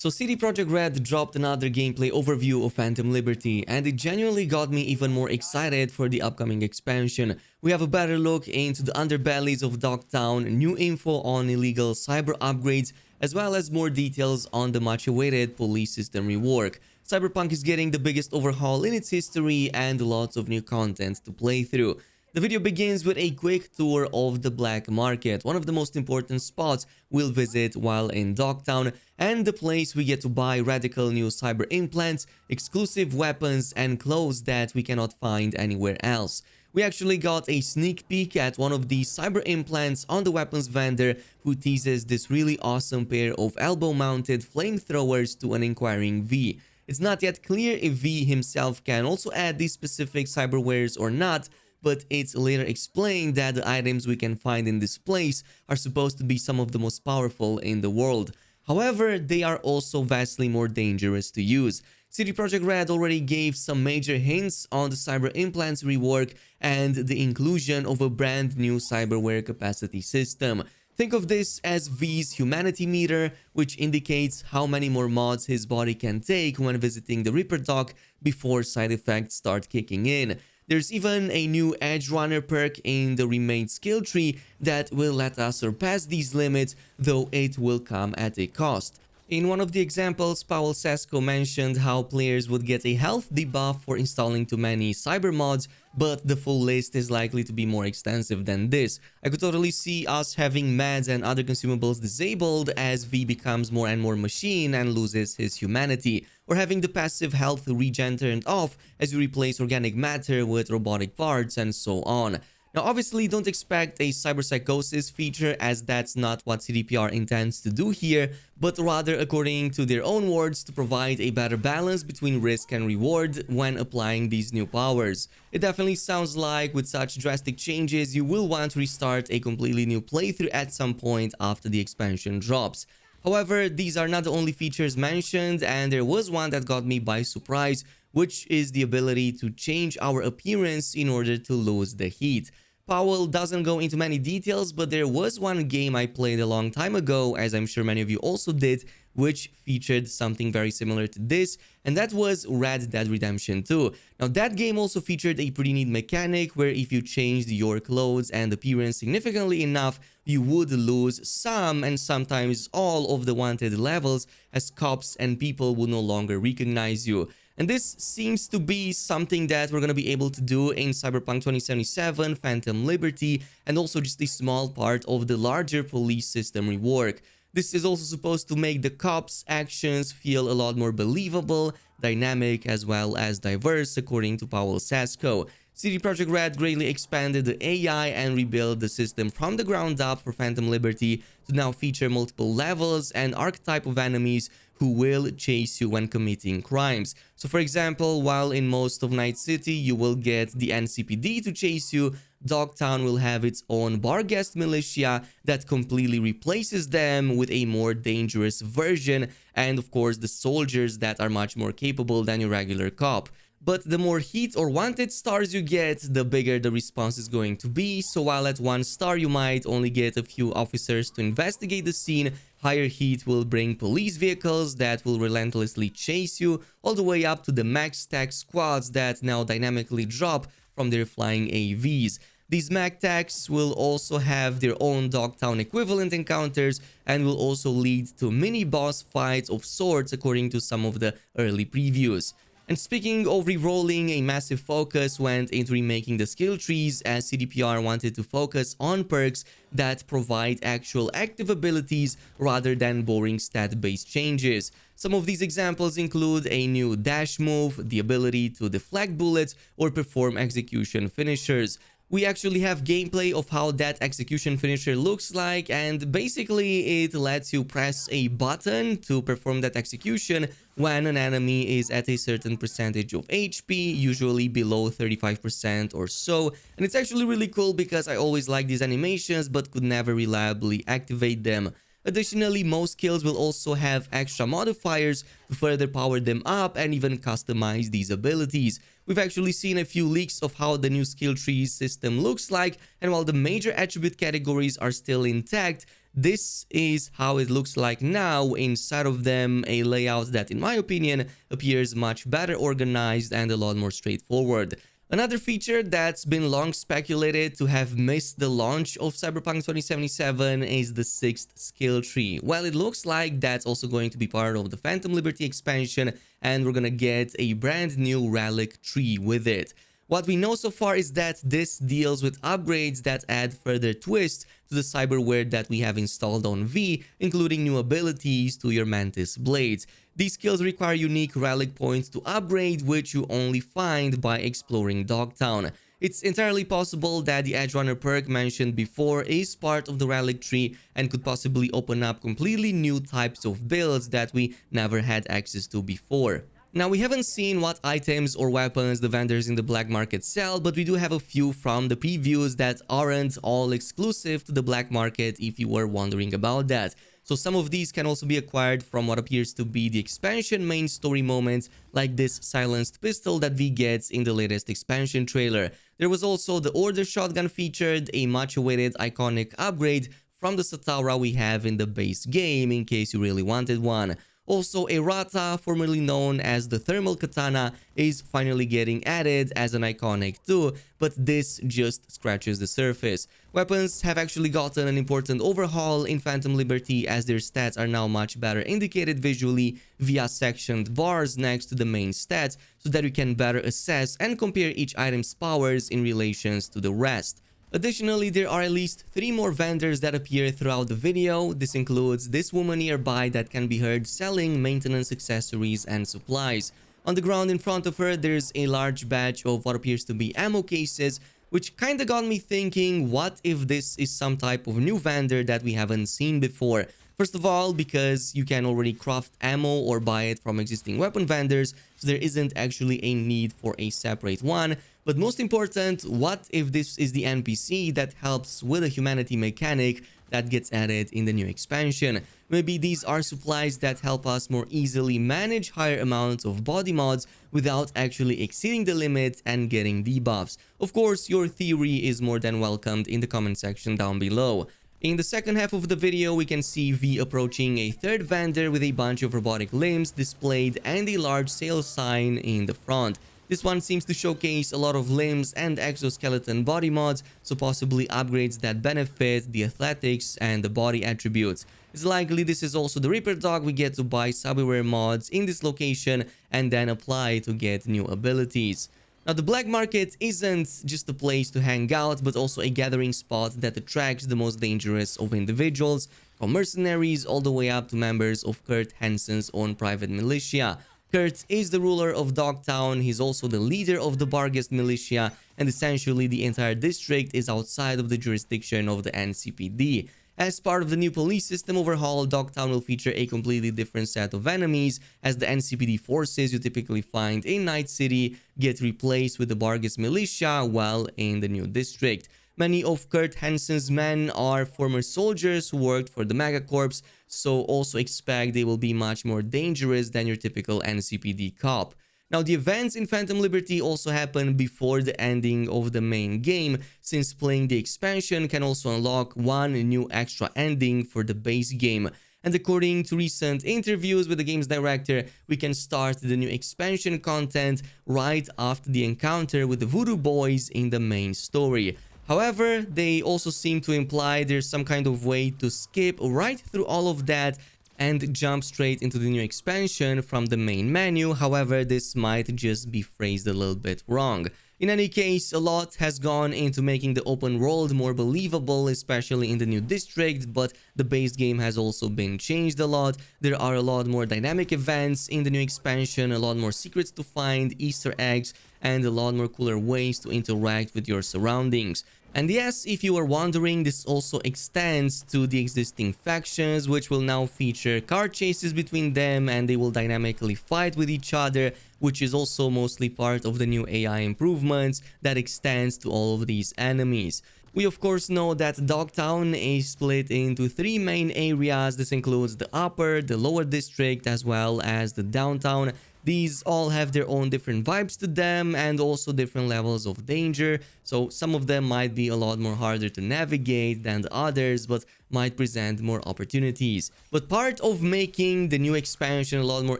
So CD Projekt Red dropped another gameplay overview of Phantom Liberty, and it genuinely got me even more excited for the upcoming expansion. We have a better look into the underbellies of Dogtown, new info on illegal cyber upgrades, as well as more details on the much-awaited police system rework. Cyberpunk is getting the biggest overhaul in its history and lots of new content to play through. The video begins with a quick tour of the black market, one of the most important spots we'll visit while in Dogtown, and the place we get to buy radical new cyber implants, exclusive weapons, and clothes that we cannot find anywhere else. We actually got a sneak peek at one of the cyber implants on the weapons vendor, who teases this really awesome pair of elbow-mounted flamethrowers to an inquiring V. It's not yet clear if V himself can also add these specific cyberwares or not, but it's later explained that the items we can find in this place are supposed to be some of the most powerful in the world. However, they are also vastly more dangerous to use. CD Projekt Red already gave some major hints on the cyber implants rework and the inclusion of a brand new cyberware capacity system. Think of this as V's humanity meter, which indicates how many more mods his body can take when visiting the Reaper dock before side effects start kicking in. There's even a new Edge Runner perk in the Remake skill tree that will let us surpass these limits, though it will come at a cost. In one of the examples, Paul Sesko mentioned how players would get a health debuff for installing too many cyber mods, but the full list is likely to be more extensive than this. I could totally see us having meds and other consumables disabled as V becomes more and more machine and loses his humanity, or having the passive health regen turned off as you replace organic matter with robotic parts and so on. Now, obviously, don't expect a cyberpsychosis feature, as that's not what CDPR intends to do here, but rather, according to their own words, to provide a better balance between risk and reward when applying these new powers. It definitely sounds like with such drastic changes, you will want to restart a completely new playthrough at some point after the expansion drops. However, these are not the only features mentioned, and there was one that got me by surprise, which is the ability to change our appearance in order to lose the heat. Powell doesn't go into many details, but there was one game I played a long time ago, as I'm sure many of you also did, which featured something very similar to this, and that was Red Dead Redemption 2. Now, that game also featured a pretty neat mechanic where if you changed your clothes and appearance significantly enough, you would lose some and sometimes all of the wanted levels, as cops and people would no longer recognize you. And this seems to be something that we're going to be able to do in Cyberpunk 2077, Phantom Liberty, and also just a small part of the larger police system rework. This is also supposed to make the cops' actions feel a lot more believable, dynamic, as well as diverse, according to Paul Sesko. CD Projekt Red greatly expanded the AI and rebuilt the system from the ground up for Phantom Liberty to now feature multiple levels and archetype of enemies who will chase you when committing crimes. So for example, while in most of Night City you will get the NCPD to chase you, Dogtown will have its own Barghest militia that completely replaces them with a more dangerous version, and of course the soldiers that are much more capable than your regular cop. But the more heat or wanted stars you get, the bigger the response is going to be. So while at 1 star you might only get a few officers to investigate the scene, higher heat will bring police vehicles that will relentlessly chase you, all the way up to the max stack squads that now dynamically drop from their flying AVs. These mag techs will also have their own Dogtown equivalent encounters and will also lead to mini boss fights of sorts, according to some of the early previews. And speaking of re-rolling, a massive focus went into remaking the skill trees, as CDPR wanted to focus on perks that provide actual active abilities rather than boring stat-based changes. Some of these examples include a new dash move, the ability to deflect bullets, or perform execution finishers. We actually have gameplay of how that execution finisher looks like, and basically it lets you press a button to perform that execution when an enemy is at a certain percentage of HP, usually below 35% or so. And it's actually really cool because I always like these animations but could never reliably activate them. Additionally, most skills will also have extra modifiers to further power them up and even customize these abilities. We've actually seen a few leaks of how the new skill tree system looks like, and while the major attribute categories are still intact, this is how it looks like now inside of them, a layout that in my opinion appears much better organized and a lot more straightforward. Another feature that's been long speculated to have missed the launch of Cyberpunk 2077 is the 6th skill tree. Well, it looks like that's also going to be part of the Phantom Liberty expansion, and we're gonna get a brand new relic tree with it. What we know so far is that this deals with upgrades that add further twists to the cyberware that we have installed on V, including new abilities to your Mantis blades. These skills require unique relic points to upgrade, which you only find by exploring Dogtown. It's entirely possible that the Edgerunner perk mentioned before is part of the relic tree and could possibly open up completely new types of builds that we never had access to before. Now, we haven't seen what items or weapons the vendors in the black market sell, but we do have a few from the previews that aren't all exclusive to the black market if you were wondering about that. So some of these can also be acquired from what appears to be the expansion main story moments, like this silenced pistol that V gets in the latest expansion trailer. There was also the Order shotgun featured, a much awaited iconic upgrade from the Sataura we have in the base game in case you really wanted one. Also, a Rata, formerly known as the Thermal Katana, is finally getting added as an iconic too, but this just scratches the surface. Weapons have actually gotten an important overhaul in Phantom Liberty, as their stats are now much better indicated visually via sectioned bars next to the main stats, so that you can better assess and compare each item's powers in relations to the rest. Additionally, there are at least 3 more vendors that appear throughout the video. This includes this woman nearby that can be heard selling maintenance accessories and supplies. On the ground in front of her, there's a large batch of what appears to be ammo cases, which kinda got me thinking, what if this is some type of new vendor that we haven't seen before? First of all, because you can already craft ammo or buy it from existing weapon vendors, so there isn't actually a need for a separate one. But most important, what if this is the NPC that helps with a humanity mechanic that gets added in the new expansion? Maybe these are supplies that help us more easily manage higher amounts of body mods without actually exceeding the limit and getting debuffs. Of course, your theory is more than welcomed in the comment section down below. In the second half of the video, we can see V approaching a third vendor with a bunch of robotic limbs displayed and a large sales sign in the front. This one seems to showcase a lot of limbs and exoskeleton body mods, so possibly upgrades that benefit the athletics and the body attributes. It's likely this is also the Reaper dog we get to buy cyberware mods in this location and then apply to get new abilities. Now, the black market isn't just a place to hang out, but also a gathering spot that attracts the most dangerous of individuals, from mercenaries all the way up to members of Kurt Hansen's own private militia. Kurt is the ruler of Dogtown, he's also the leader of the Barghest militia, and essentially the entire district is outside of the jurisdiction of the NCPD. As part of the new police system overhaul, Dogtown will feature a completely different set of enemies, as the NCPD forces you typically find in Night City get replaced with the Barghest militia while in the new district. Many of Kurt Hansen's men are former soldiers who worked for the Megacorps, so also expect they will be much more dangerous than your typical NCPD cop. Now, the events in Phantom Liberty also happen before the ending of the main game, since playing the expansion can also unlock one new extra ending for the base game. And according to recent interviews with the game's director, we can start the new expansion content right after the encounter with the Voodoo Boys in the main story. However, they also seem to imply there's some kind of way to skip right through all of that and jump straight into the new expansion from the main menu. However, this might just be phrased a little bit wrong. In any case, a lot has gone into making the open world more believable, especially in the new district, but the base game has also been changed a lot. There are a lot more dynamic events in the new expansion, a lot more secrets to find, Easter eggs, and a lot more cooler ways to interact with your surroundings. And yes, if you were wondering, this also extends to the existing factions, which will now feature car chases between them, and they will dynamically fight with each other, which is also mostly part of the new AI improvements that extends to all of these enemies. We of course know that Dogtown is split into 3 main areas. This includes the upper, the lower district, as well as the downtown. These all have their own different vibes to them and also different levels of danger. So some of them might be a lot more harder to navigate than the others, but might present more opportunities. But part of making the new expansion a lot more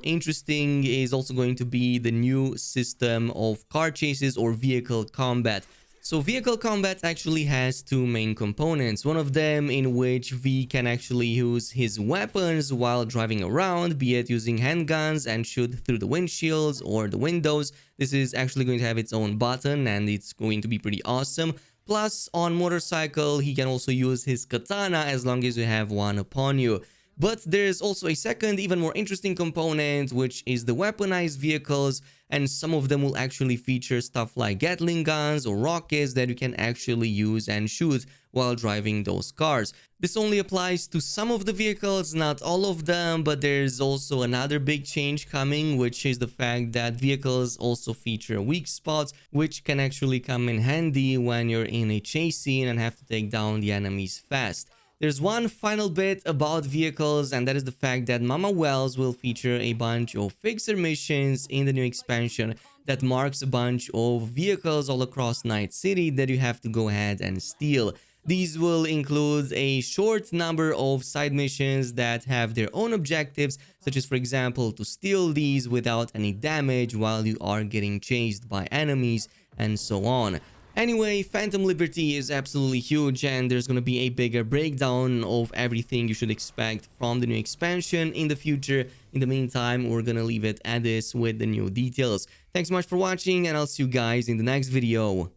interesting is also going to be the new system of car chases or vehicle combat. So vehicle combat actually has two main components, one of them in which V can actually use his weapons while driving around, be it using handguns and shoot through the windshields or the windows. This is actually going to have its own button and it's going to be pretty awesome. Plus, on motorcycle, he can also use his katana as long as you have one upon you. But there's also a second, even more interesting component, which is the weaponized vehicles, and some of them will actually feature stuff like Gatling guns or rockets that you can actually use and shoot while driving those cars. This only applies to some of the vehicles, not all of them, but there's also another big change coming, which is the fact that vehicles also feature weak spots, which can actually come in handy when you're in a chase scene and have to take down the enemies fast. There's one final bit about vehicles, and that is the fact that Mama Wells will feature a bunch of fixer missions in the new expansion that marks a bunch of vehicles all across Night City that you have to go ahead and steal. These will include a short number of side missions that have their own objectives, such as, for example, to steal these without any damage while you are getting chased by enemies, and so on. Anyway, Phantom Liberty is absolutely huge and there's gonna be a bigger breakdown of everything you should expect from the new expansion in the future. In the meantime, we're gonna leave it at this with the new details. Thanks so much for watching and I'll see you guys in the next video.